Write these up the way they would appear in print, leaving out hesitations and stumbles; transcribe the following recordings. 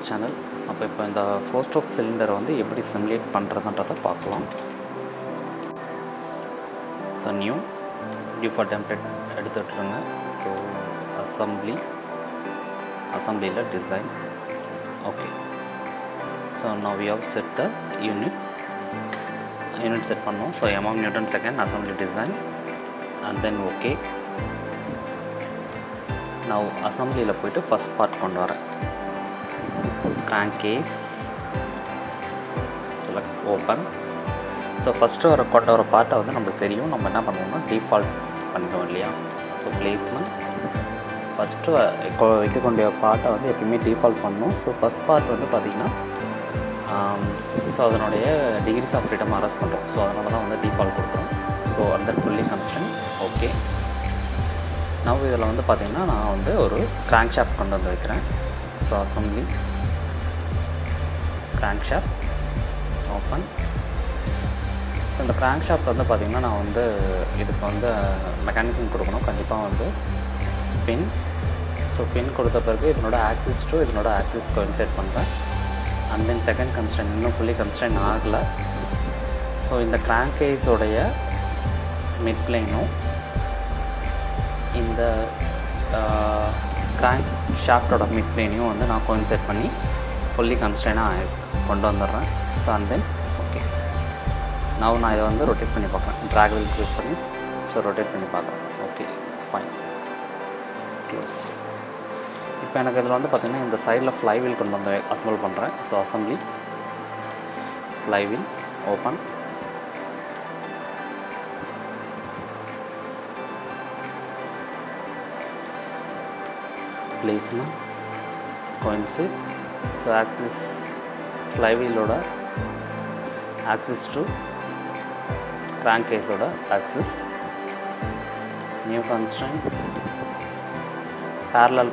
Channel. அப்போ இப்போ இந்த 4 ஸ்ட்ரோக் சிலிண்டரை வந்து எப்படி சிமுலேட் பண்ணுறதுன்றதை பார்க்கலாம். ஸோ நியூ டிஃபால்ட் டெம்ப்ளேட் எடுத்து விட்டுருங்க. ஸோ அசம்பிளியில் design. Okay. So now we have set the unit set பண்ணோம். So mm/N assembly design and then okay. நான் அசம்பிளியில் போய்ட்டு ஃபஸ்ட் பார்ட் கொண்டு வரேன். crank case select open. So first கொண்ட வர பார்ட்டை வந்து நம்மளுக்கு தெரியும். நம்ம என்ன பண்ணுவோம்னா டிஃபால்ட் பண்ணிடுவோம் இல்லையா. ஸோ பிளேஸ்மெண்ட் ஃபஸ்ட்டு வைக்கக்கூடிய பார்ட்டை வந்து எப்பயுமே டிஃபால்ட் பண்ணணும். ஸோ ஃபஸ்ட் பார்ட் வந்து பார்த்திங்கன்னா ஸோ அதனுடைய டிகிரிஸ் ஆஃப் ஃப்ரீடம் அரெஸ்ட் பண்ணுறோம். ஸோ அதனால தான் வந்து டிஃபால்ட் கொடுக்குறோம். So under fully constraint okay. நான் இதில் வந்து பார்த்திங்கன்னா நான் வந்து ஒரு கிராங்க் ஷாஃப்ட் கொண்டு வந்து வைக்கிறேன். So assembly crank shaft open. இந்த கிராங்க் ஷாஃப்ட் வந்து பார்த்திங்கன்னா நான் வந்து இதுக்கு வந்து மெக்கானிசம் கொடுக்கணும். கண்டிப்பாக வந்து பின். ஸோ பின் கொடுத்த பிறகு இதனோட ஆக்சிஸ் டு இதனோட ஆக்சிஸ் கோஇன்சைட் பண்ணுறேன். அண்ட் தென் செகண்ட் கன்ஸ்ட்ரெயின்ட் இன்னும் ஃபுல்லி கன்ஸ்ட்ரெயின்ட் ஆகலை. ஸோ இந்த கிராங்க் கேஸோடைய மிட் பிளேனும் இந்த கிராங்க் ஷாஃப்டோட மிட் பிளேனையும் வந்து நான் கோஇன்சைட் பண்ணி ஃபுல்லி கன்ஸ்ட்ரெயினாக கொண்டு வந்துடுறேன். So and then okay. நான் இதை வந்து ரொட்டேட் பண்ணி பார்க்குறேன். ட்ராக் வீல் யூஸ் பண்ணி ஸோ ரொட்டேட் பண்ணி பார்க்குறேன். Okay fine close. இப்போ எனக்கு இதில் வந்து பார்த்திங்கன்னா இந்த சைடில் ஃப்ளை வீல் கொண்டு வந்து அசம்பிள் பண்ணுறேன். So assembly flywheel open. Placement coincide. So axis ஃப்ளை வீலோட ஆக்சிஸ் டு கிராங்க் கேஸோட ஆக்சிஸ். நியூ கன்ஸ்ட்ரெயின்ட் பேரலல்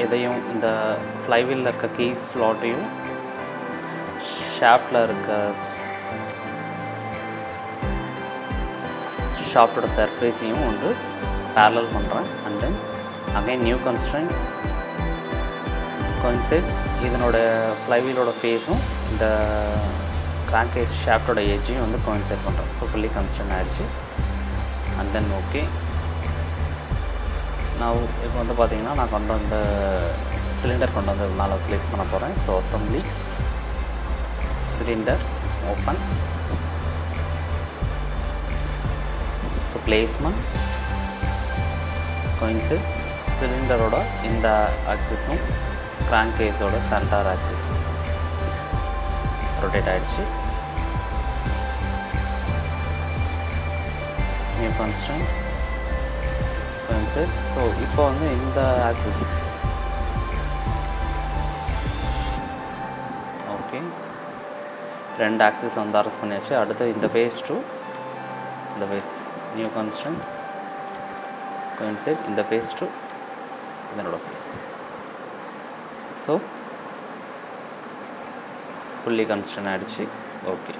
எதையும் இந்த ஃப்ளைவீலில் இருக்க கீ ஸ்லாட்டையும் ஷாஃப்டில் இருக்க ஷாஃப்டோட சர்ஃபேஸையும் வந்து பேரலல் பண்ணுறேன். And then again new constraint coincide இதனோட ஃப்ளைவீலோட ஃபேஸும் இந்த கிராங்க் கேஸ் ஷாஃப்டோட எட்ஜையும் வந்து கோயின்சைட் பண்ணுறேன். ஸோ ஃபுல்லி கன்ஸ்ட்ரெயின்ட் ஆகிடுச்சு. And then okay. நான் இப்போ வந்து பார்த்திங்கன்னா நான் கொண்டு வந்த சிலிண்டர் கொண்டு வந்து மேலே ப்ளேஸ் பண்ண போகிறேன். So assembly cylinder open. So placement coincide சிலிண்டரோட இந்த ஆக்சிஸும் கிராங்க் கேஸோட சென்டர் ஆக்சிஸும் ரொட்டேட் ஆகிடுச்சு. New constraint coincide. ஸோ இப்போ வந்து இந்த ஆக்சிஸ் ஓகே ரெண்டு ஆக்சிஸ் வந்து அரெஸ்ட் பண்ணியாச்சு. அடுத்து இந்த பேஸ் டு இந்த பேஸ் நியூ கன்ஸ்ட்ரெயின்ட் கோயின்சைட் இந்த பேஸ் டு இதனோட பேஸ். ஸோ ஃபுல்லி கன்ஸ்ட்ரெயின்ட் ஆகிடுச்சு. ஓகே.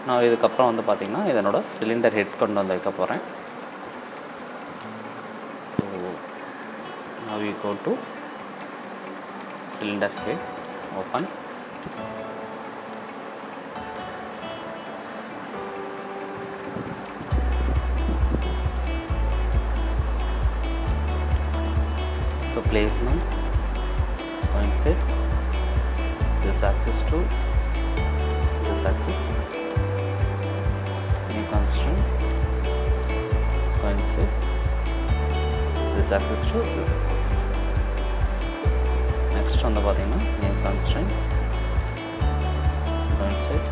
நான் இதுக்கப்புறம் வந்து பார்த்திங்கன்னா இதனோட சிலிண்டர் ஹெட் கொண்டு வந்து வைக்க போகிறேன். Now we go to cylinder head open. So placement coincide this axis to this axis. New constraint coincide this axis to this axis. Next on the bottom new constraint coincide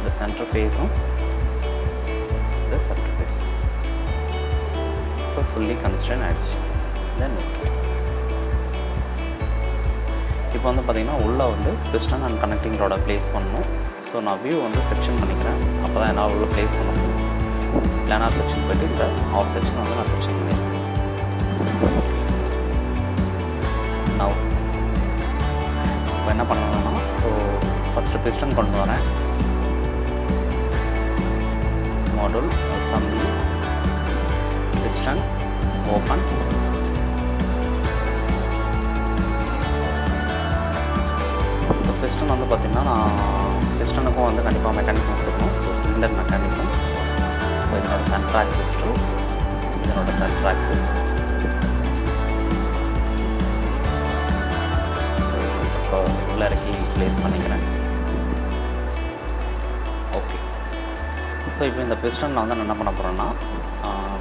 the center face on the center face. So fully constraint edge. Then okay. இப்போ வந்து பார்த்திங்கன்னா உள்ளே வந்து piston and connecting ரோட place பண்ணணும். So நான் view வந்து section பண்ணிக்கிறேன். அப்போ தான் என்னால் உள்ள ப்ளேஸ் பண்ண முடியும். பிளானார் செக்ஷன் போய்ட்டு இந்த ஆஃப் செக்ஷன் வந்து நான் செக்ஷன் பண்ணிடுறேன். நான் இப்போ என்ன பண்ணணும்னா ஸோ ஃபஸ்ட்டு பிஸ்டன் கொண்டு வரேன். Model assembly piston open, piston வந்து பார்த்திங்கன்னா நான் பிஸ்டனுக்கும் வந்து கண்டிப்பாக மெக்கானிசம் கொடுக்கணும். So cylinder mechanism. ஸோ இதனோட சென்டர் ஆக்சிஸ் டு இதனோட சென்டர் ஆக்சிஸ். ஸோ உள்ள இறக்கி ப்ளேஸ் பண்ணிக்கிறேன். ஓகே. ஸோ இப்போ இந்த பிஸ்டனில் வந்து நான் என்ன பண்ண போகிறேன்னா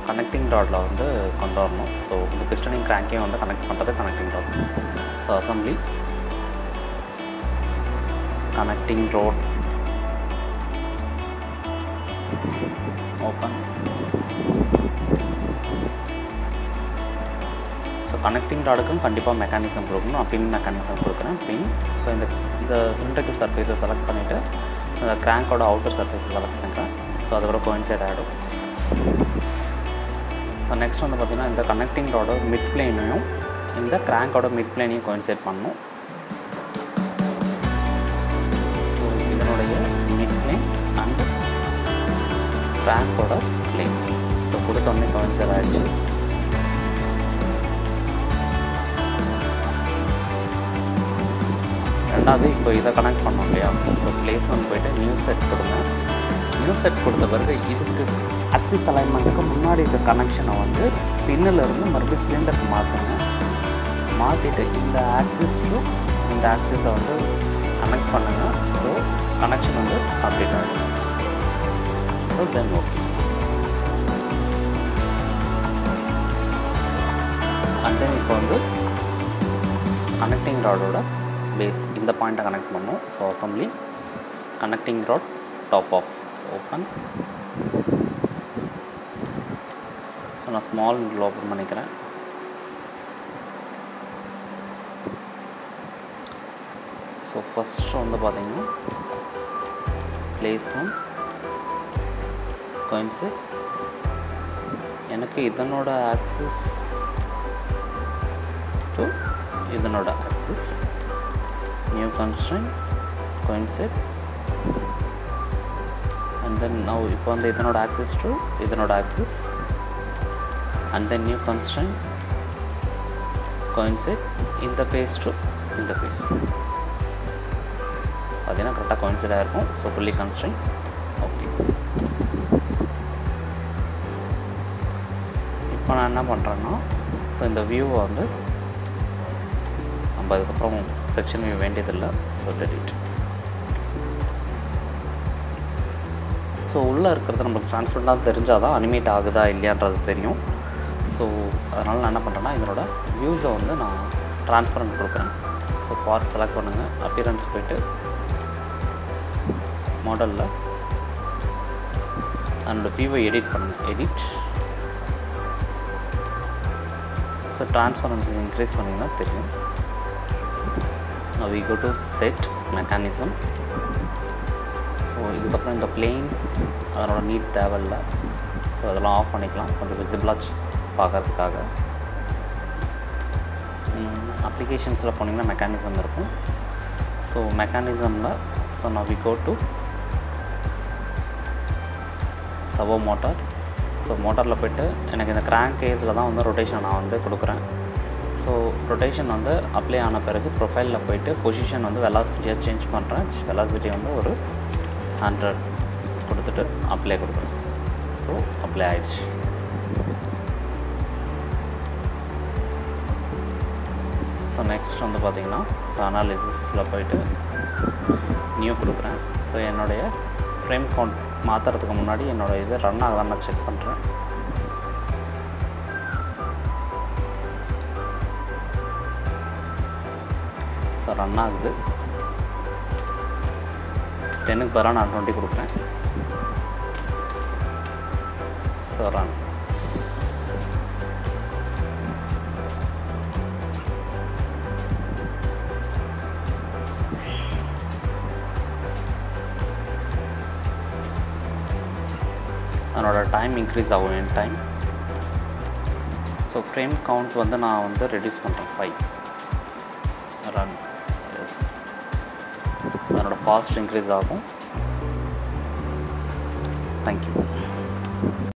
கனெக்டிங் ராடில் வந்து கொண்டு வரணும். ஸோ இந்த பிஸ்டனிங் கிராங்கையும் வந்து கனெக்ட் பண்ணுறது connecting rod. So assembly connecting rod open. So connecting ராடுக்கும் கண்டிப்பாக மெக்கானிசம் கொடுக்கணும். நான் பின் மெக்கானிசம் கொடுக்குறேன். பின். ஸோ இந்த சிலிண்ட்ரிக்கல் சர்ஃபேஸை செலக்ட் பண்ணிவிட்டு இந்த கிராங்கோட அவுட்டர் சர்ஃபேஸை செலக்ட் பண்ணிக்கிறேன். ஸோ அதோட கோயின்சைட் ஆகிடும். ஸோ நெக்ஸ்ட் வந்து பார்த்திங்கன்னா இந்த கனெக்டிங் ராடோட மிட் பிளேனையும் இந்த கிராங்கோட மிட் பிளேனையும் கோயின்சைட் பண்ணணும். ஸோ இதனுடைய மிட் பிளேன் அண்ட் கிராங்கோட பிளேன் ஸோ கொடுத்தோடனே கோயின்சைட் ஆகிடுச்சு. ரெண்டாவது இப்போ இதை கனெக்ட் பண்ணோம் இல்லையா. ஸோ பிளேஸ்மெண்ட் போய்ட்டு நியூ செட் கொடுங்க. நியூ செட் கொடுத்த பிறகு இதுக்கு ஆக்சிஸ் அலைன்மெண்ட்டுக்கு முன்னாடி இருக்க கனெக்ஷனை வந்து பின்னிலிருந்து மறுபடியும் சிலிண்டருக்கு மாற்றுங்க. மாற்றிட்டு இந்த ஆக்சிஸ் டு இந்த ஆக்சிஸை வந்து கனெக்ட் பண்ணுங்கள். ஸோ கனெக்ஷன் வந்து கம்ப்ளீட் ஆகிடும். So then okay. And then இப்போ வந்து கனெக்டிங் ராடோட பேஸ் இந்த பாயிண்ட்டை கனெக்ட் பண்ணோம். So assembly connecting rod top of open. So நான் ஸ்மால் விண்டில் ஓப்பன் பண்ணிக்கிறேன். ஸோ ஃபஸ்ட்டு வந்து பார்த்திங்கன்னா பிளேஸ்மெண்ட் கோயின்சைட். எனக்கு இதனோட ஆக்சிஸ் டு இதனோட axis new constraint coincide. And then now இப்போ வந்து இதனோட ஆக்சிஸ் டு இதனோட axis and then new constraint coincide இந்த ஃபேஸ் டு இந்த ஃபேஸ் பார்த்தீங்கன்னா கரெக்டாக கோயின்சைட் ஆகிருக்கும். So fully constraint. ஓகே. இப்போ நான் என்ன பண்ணுறேன்னா ஸோ இந்த வியூவை வந்து நம்ம அதுக்கப்புறம் செக்ஷன் வியூ வேண்டியதில்லை. So delete. ஸோ உள்ளே இருக்கிறது நம்மளுக்கு ட்ரான்ஸ்பரண்டாக தெரிஞ்சால் தான் அனிமேட் ஆகுதா இல்லையான்றது தெரியும். ஸோ அதனால் நான் என்ன பண்ணுறேன்னா இதனோட வியூஸை வந்து நான் ட்ரான்ஸ்பரண்ட் கொடுக்குறேன். ஸோ பார்ட் செலக்ட் பண்ணுங்கள். அப்பியரன்ஸ் போய்ட்டு மாடலில் அதனோட வியூவை எடிட் பண்ணுங்கள். எடிட். ஸோ ட்ரான்ஸ்பரன்சி இன்க்ரீஸ் பண்ணிங்கன்னா தெரியும். Now we go to set mechanism. So இதுக்கப்புறம் இந்த பிளேன்ஸ் அதனோட நீட் தேவையில்லை. ஸோ அதெல்லாம் ஆஃப் பண்ணிக்கலாம் கொஞ்சம் விசிபிளாக பார்க்கறதுக்காக. அப்ளிகேஷன்ஸில் போனீங்கன்னா மெக்கானிசம் இருக்கும். ஸோ மெக்கானிசமில் ஸோ நான் we go to servo motor. So மோட்டாரில் போய்ட்டு எனக்கு இந்த கிராங்க் கேஸில் தான் வந்து ரொட்டேஷன் நான் வந்து கொடுக்குறேன். ஸோ ரொட்டேஷன் வந்து அப்ளை ஆன பிறகு ப்ரொஃபைலில் போய்ட்டு பொசிஷன் வந்து வெலாசிட்டியாக சேஞ்ச் பண்ணுறேன். வெலாசிட்டி வந்து ஒரு 100 கொடுத்துட்டு அப்ளை கொடுக்குறேன். ஸோ அப்ளை ஆகிடுச்சு. ஸோ நெக்ஸ்ட் வந்து பார்த்திங்கன்னா ஸோ அனாலிசிஸில் போய்ட்டு நியூ கொடுக்குறேன். ஸோ என்னுடைய ஃப்ரேம் கவுண்ட் மாற்றுறதுக்கு முன்னாடி என்னோடய இது ரன் ஆகுதான்னு நான் செக் பண்ணுறேன். ஸோ ரன் ஆகுது. 10க்கு பதிலாக நான் 20 கொடுக்குறேன். So run. அதனோட டைம் இன்க்ரீஸ் ஆகும் என் டைம். ஸோ ஃப்ரேம் கவுண்ட் வந்து நான் வந்து ரெடியூஸ் பண்ணுறேன் 5. ரன். எஸ். அதனோட காஸ்ட் இன்க்ரீஸ் ஆகும். தேங்க்யூ.